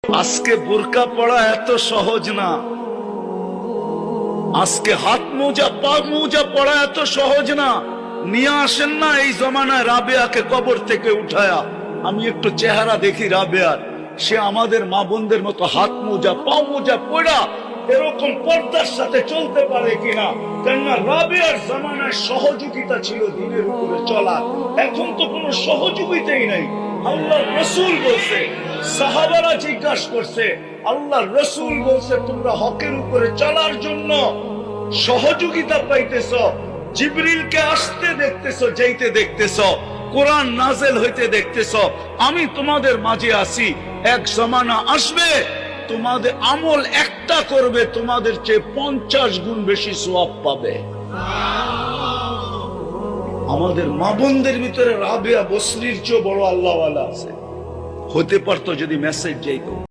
আজকে বোরকা পড়া এত সহজ না, আজকে হাত মোজা পা মোজা পড়া এত সহজ না। নিয়ে আসেন না এই জমানায় রাবেয়াকে কবর থেকে উঠায়া, আমি একটু চেহারা দেখি রাবেয়ার, সে আমাদের মা বোনদের মতো হাত মোজা পা মোজা পড়া এরকম পর্দার সাথে চলতে পারে কিনা। কেননা রাবেয়ার জমানায় সহযোগিতা ছিল দিনের উপরে চলা, এখন তো কোনো সহযোগিতাই নাই। আল্লাহর রাসূল বলছে, সাহাবারা জিজ্ঞাসা করছে, আল্লাহর রাসূল বলছে তোমরা হকের উপরে চলার জন্য সহযোগিতা পাইতেছ, জিবরিলকে আসতে দেখতেছ, যাইতে দেখতেছ, কোরআন নাযিল হইতে দেখতেছ, আমি তোমাদের মাঝে আছি। এক জমানা আসবে তোমাদের আমল একটা করবে, তোমাদের চেয়ে 50 গুণ বেশি সওয়াব পাবে। আমাদের মা বোনদের ভিতরে রাবেয়া বসরির চেয়ে বড় আল্লাহওয়ালা আছে, হতে পারতো যদি মেসেজ যাইতো।